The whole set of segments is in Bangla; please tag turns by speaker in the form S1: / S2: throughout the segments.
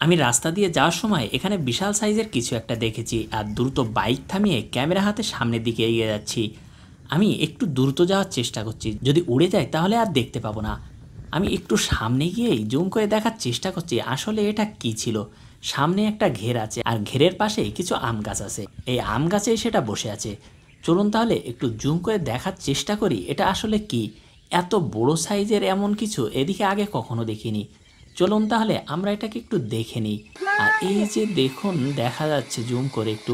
S1: আমি রাস্তা দিয়ে যাওয়ার সময় এখানে বিশাল সাইজের কিছু একটা দেখেছি আর দ্রুত বাইক থামিয়ে ক্যামেরা হাতে সামনের দিকে এগিয়ে যাচ্ছি। আমি একটু দ্রুত যাওয়ার চেষ্টা করছি, যদি উড়ে যায় তাহলে আর দেখতে পাবো না। আমি একটু সামনে গিয়েই জুম করে দেখার চেষ্টা করছি আসলে এটা কি ছিল। সামনে একটা ঘের আছে আর ঘেরের পাশেই কিছু আম গাছ আছে, এই আম গাছেই সেটা বসে আছে। চলুন তাহলে একটু জুম করে দেখার চেষ্টা করি এটা আসলে কি। এত বড় সাইজের এমন কিছু এদিকে আগে কখনো দেখিনি। চলুন তাহলে আমরা এটাকে একটু দেখে নিই। আর এই যে দেখুন দেখা যাচ্ছে জুম করে একটু,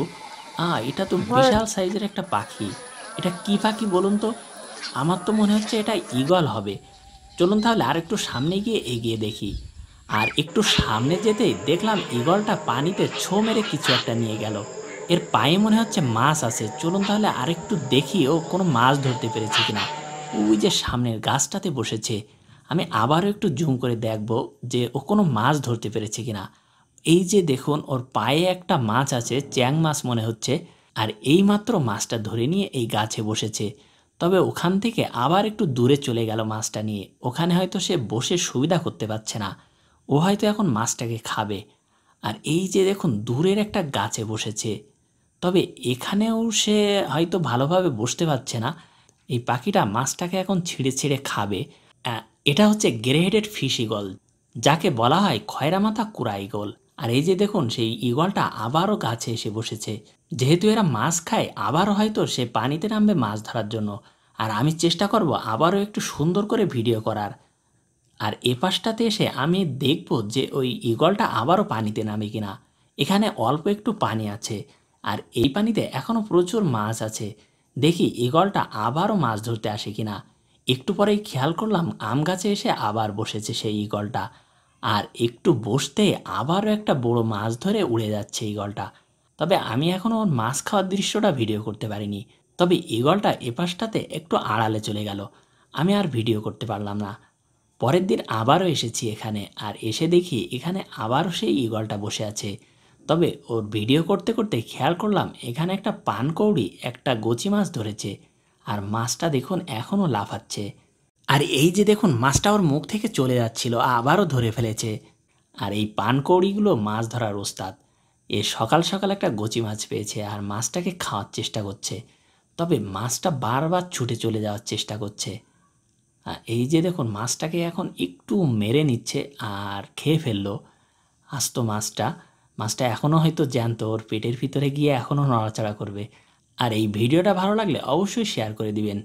S1: এটা তো বিশাল সাইজের একটা পাখি। এটা কি পাখি বলুন তো? আমার তো মনে হচ্ছে এটা ঈগল হবে। চলুন তাহলে আর একটু সামনে গিয়ে এগিয়ে দেখি। আর একটু সামনে যেতেই দেখলাম ঈগলটা পানিতে ছো মেরে কিছু একটা নিয়ে গেল। এর পায়ে মনে হচ্ছে মাছ আছে। চলুন তাহলে আরেকটু দেখি ও কোনো মাছ ধরতে পেরেছে কিনা। ওই যে সামনের গাছটাতে বসেছে, আমি আবারও একটু জুম করে দেখব যে ও কোনো মাছ ধরতে পেরেছে কিনা। এই যে দেখুন ওর পায়ে একটা মাছ আছে, চ্যাং মাছ মনে হচ্ছে। আর এইমাত্র মাছটা ধরে নিয়ে এই গাছে বসেছে। তবে ওখান থেকে আবার একটু দূরে চলে গেল মাছটা নিয়ে। ওখানে হয়তো সে বসে সুবিধা করতে পারছে না, ও হয়তো এখন মাছটাকে খাবে। আর এই যে দেখুন দূরের একটা গাছে বসেছে, তবে এখানেও সে হয়তো ভালোভাবে বসতে পারছে না। এই পাখিটা মাছটাকে এখন ছিঁড়ে ছিঁড়ে খাবে। এটা হচ্ছে গ্রে হেডেড ফিশ ঈগল, যাকে বলা হয় খয়রা মাথা কুড়া ঈগল। আর এই যে দেখুন সেই ঈগলটা আবারও গাছে এসে বসেছে। যেহেতু এরা মাছ খায়, আবারও হয়তো সে পানিতে নামবে মাছ ধরার জন্য। আর আমি চেষ্টা করব আবারও একটু সুন্দর করে ভিডিও করার। আর এ পাশটাতে এসে আমি দেখব যে ওই ঈগলটা আবারও পানিতে নামে কিনা। এখানে অল্প একটু পানি আছে আর এই পানিতে এখনও প্রচুর মাছ আছে। দেখি ঈগলটা আবারও মাছ ধরতে আসে কিনা। একটু পরেই খেয়াল করলাম আম গাছে এসে আবার বসেছে সেই ঈগলটা। আর একটু বসতে আবারও একটা বড় মাছ ধরে উড়ে যাচ্ছে ঈগলটা। তবে আমি এখনও ওর মাছ খাওয়ার দৃশ্যটা ভিডিও করতে পারিনি। তবে ঈগলটা এপাশটাতে একটু আড়ালে চলে গেল, আমি আর ভিডিও করতে পারলাম না। পরের দিন আবারও এসেছি এখানে, আর এসে দেখি এখানে আবারও সেই ঈগলটা বসে আছে। তবে ওর ভিডিও করতে করতে খেয়াল করলাম এখানে একটা পানকৌড়ি একটা গচি মাছ ধরেছে। আর মাছটা দেখুন এখনও লাফাচ্ছে। আর এই যে দেখুন মাছটা ওর মুখ থেকে চলে যাচ্ছিল, আবারও ধরে ফেলেছে। আর এই পানকৌড়িগুলো মাছ ধরার ওস্তাদ। এ সকাল সকাল একটা গচি মাছ পেয়েছে আর মাছটাকে খাওয়ার চেষ্টা করছে। তবে মাছটা বারবার ছুটে চলে যাওয়ার চেষ্টা করছে। এই যে দেখুন মাছটাকে এখন একটু মেরে নিচ্ছে আর খেয়ে ফেললো আস্ত মাছটা। মাছটা এখনও হয়তো জ্যান্ত, ওর পেটের ভিতরে গিয়ে এখনও নড়াচড়া করবে। আর এই ভিডিওটা ভালো লাগলে অবশ্যই শেয়ার করে দিবেন।